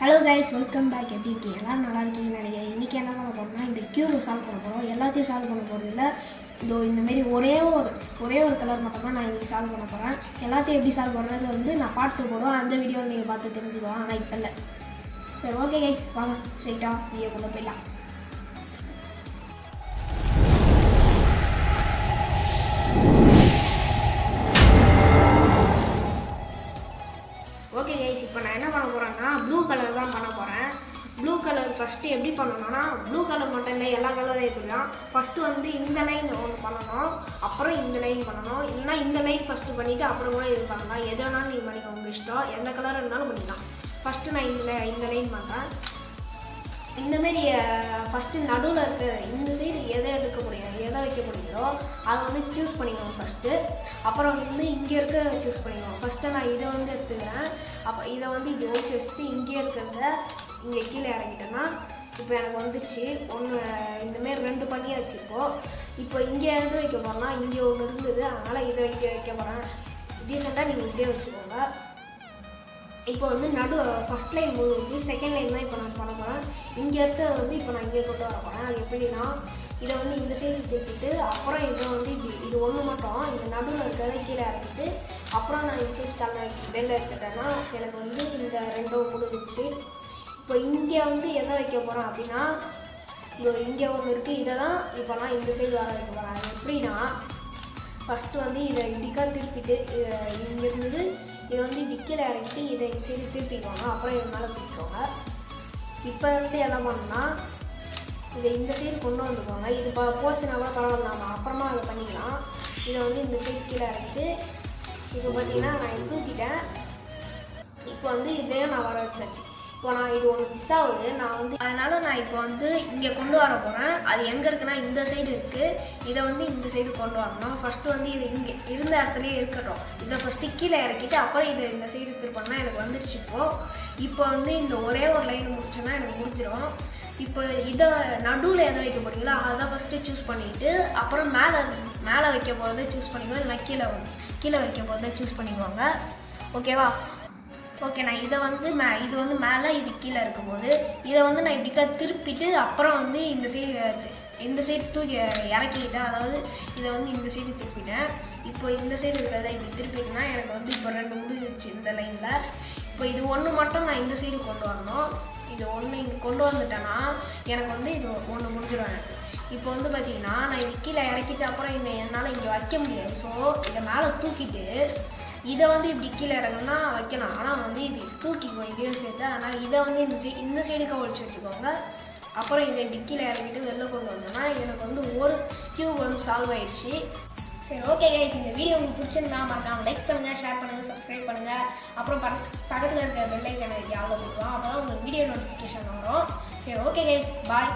Hello guys, welcome back. எப்படி இருக்கீங்க? நல்லா இருக்கீங்கன்னு நினைக்கிறேன். இன்னைக்கு என்ன பண்ண போறோம்னா இந்த கியூப் சால்வ் பண்ண போறோம். எல்லாத்தையும் சால்வ் பண்ண போறது இல்ல. இந்த மாதிரி ஒரே ஒரு கலர் மட்டும் தான் நான் இன்னைக்கு சால்வ் பண்ண போறேன். எல்லாத்தையும் எப்படி சால்வ் பண்றது வந்து நான் பார்ட் 2 போடுவேன். அந்த வீடியோ நீங்க பார்த்து தெரிஞ்சுக்கலாம். ஆனா இப்ப இல்ல. சரி ஓகே गाइस, வாங்க ஸ்ட்ரைட்டா வீடியோக்குள்ள போய்லாம். ஓகே गाइस, இப்போ நான் என்ன பண்ண போறேன்னா ப்ளூ கலர் தான் பண்ண போறேன். ப்ளூ கலர் ஃபர்ஸ்ட் எப்படி பண்ணனும்னா ப்ளூ கலர் மட்டும் இல்ல எல்லா கலரும் எடுத்துக்கலாம். ஃபர்ஸ்ட் வந்து இந்த லைன் ஒன்னு பண்ணனும், அப்புறம் இந்த லைன் பண்ணனும். இல்லனா இந்த லைன் ஃபர்ஸ்ட் பண்ணிட்டு அப்புறம் கூட இது பண்ணலாம். எது வேணாலும் நீங்க பண்ணிக்கோங்க, உங்க இஷ்டம். எந்த கலர் வேணாலும் பண்ணிக்கலாம். ஃபர்ஸ்ட் நான் இந்த லைன் பண்றேன். இந்த மாதிரி ஃபர்ஸ்ட் நடுவில் இருக்க இந்த சைடு எதை எடுக்க முடியும், எதை வைக்க முடியுதோ அதை வந்து சூஸ் பண்ணிக்கோங்க ஃபர்ஸ்ட்டு. அப்புறம் வந்து இங்கே இருக்க சூஸ் பண்ணிக்கோங்க. ஃபர்ஸ்ட்டு நான் இதை வந்து எடுத்துக்கிறேன். அப்போ இதை வந்து இப்படி ஒழிச்சு வச்சுட்டு இங்கே இருக்கிறத இங்கே கீழே இறங்கிட்டேன்னா இப்போ எனக்கு வந்துடுச்சு. இந்தமாரி 2 பண்ணியாச்சு. இப்போ இங்கே எது வைக்க போகிறேன்னா இங்கே ஒன்று இருந்தது, அதனால் இதை வைக்க போகிறேன். டீசெண்டாக நீங்கள் இப்படியே வச்சுக்கோங்க. இப்போ வந்து ஃபர்ஸ்ட் லைன் முடிஞ்சு செகண்ட் லைன் தான் இப்போ நான் பண்ண போகிறேன். இங்கே இருக்கிறத வந்து இப்போ நான் இங்கே கொண்டு வர போகிறேன். அது எப்படின்னா இதை வந்து இந்த சைடு திருப்பிட்டு அப்புறம் இதை வந்து இது ஒன்று மட்டும் இந்த நடுவில் இருக்கிறத கீழே இறக்கிட்டு அப்புறம் நான் இந்த சைடு வெளில எடுத்துட்டேன்னா எனக்கு வந்து இந்த 2 முடிஞ்சிச்சு. இப்போ இங்கே வந்து எதை வைக்க போகிறேன் அப்படின்னா இங்கே ஒன்று இருக்குது. இதை தான் இப்போ நான் இந்த சைடு வர வைக்க போகிறேன். அது எப்படின்னா ஃபஸ்ட்டு வந்து இதை இப்படிக்கா திருப்பிட்டு இங்கே இருந்தது இதை வந்து இப்படி கீழே இறக்கிட்டு இதை இந்த சைடு திருப்பிக்கோங்க. அப்புறம் இது மேலே திருப்பிக்கோங்க. இப்போ வந்து என்ன பண்ணணும்னா இதை இந்த சைடு கொண்டு வந்துக்கோங்க. இது போச்சுன்னா கூட பரவாயில்லாமா, அப்புறமா அதை பண்ணிக்கலாம். இதை வந்து இந்த சைடு கீழே இறக்கிட்டு இப்போ பார்த்தீங்கன்னா நான் இது தூக்கிட்டேன். இப்போ வந்து இதையும் நான் வர வச்சாச்சு. இப்போ நான் இது ஒன்று மிஸ் ஆகுது, நான் வந்து அதனால் நான் இப்போ வந்து இங்கே கொண்டு வர போகிறேன். அது எங்கே இருக்குன்னா இந்த சைடு இருக்குது. இதை வந்து இந்த சைடு கொண்டு வரணும். ஃபஸ்ட்டு வந்து இது இங்கே இருந்த இடத்துலையே இருக்கட்டும். இதை ஃபஸ்ட்டு கீழே இறக்கிட்டு அப்புறம் இதை இந்த சைடு திருப்பினா எனக்கு வந்துடுச்சு. இப்போ வந்து இந்த ஒரே ஒரு லைன் முடிச்சோன்னா எனக்கு முடிஞ்சிடும். இப்போ இதை நடுவில் எதை வைக்க போகிறீங்களோ அதை ஃபஸ்ட்டு சூஸ் பண்ணிவிட்டு அப்புறம் மேலே வைக்க போகிறத சூஸ் பண்ணிக்குவோம். இல்லை கீழே வைக்க போகிறத சூஸ் பண்ணிக்குவாங்க. ஓகேவா? ஓகே, நான் இதை வந்து இது வந்து மேலே இது கீழே இருக்கும்போது இதை வந்து நான் இப்படிக்கா திருப்பிட்டு அப்புறம் வந்து இந்த சைடு தூக்கி இறக்கிட்டேன். அதாவது இதை வந்து இந்த சைடு திருப்பிட்டேன். இப்போ இந்த சைடு இருக்கிறத இப்படி திருப்பிட்டுனா எனக்கு வந்து இப்போ 2 முடிஞ்சிச்சு இந்த லைனில். இப்போ இது ஒன்று மட்டும் நான் இந்த சைடு கொண்டு வரணும். இது ஒன்று இங்கே கொண்டு வந்துட்டேன்னா எனக்கு வந்து இது ஒன்று முடிஞ்சிடும் எனக்கு. இப்போ வந்து பார்த்தீங்கன்னா நான் இது கீழே இறக்கிட்டு அப்புறம் என்னால் இங்கே வைக்க முடியாது. ஸோ இதை மேலே தூக்கிட்டு இதை வந்து இப்படி கீழே இறங்குனா வைக்கலாம். ஆனால் வந்து இது தூக்கிக்குவோம் இதையும் சேர்த்து. ஆனால் இதை வந்து இந்த சைடுக்கு ஒழிச்சு வச்சுக்கோங்க. அப்புறம் இதை இப்படி கீழே இறங்கிட்டு வெளில கொண்டு வந்தோன்னா எனக்கு வந்து ஒரு கியூப் வந்து சால்வ் ஆயிடுச்சு. சரி ஓகே गाइस, இந்த வீடியோ உங்களுக்கு பிடிச்சிருந்தா மறக்காம லைக் பண்ணுங்கள், ஷேர் பண்ணுங்கள், சப்ஸ்கிரைப் பண்ணுங்கள். அப்புறம் பக்கத்தில் இருக்கிற பெல் ஐக்கானை ஆல்ல கொடுக்கலாம். அப்போ தான் உங்களுக்கு வீடியோ நோட்டிஃபிகேஷன் வரும். சரி ஓகே गाइस, பாய்.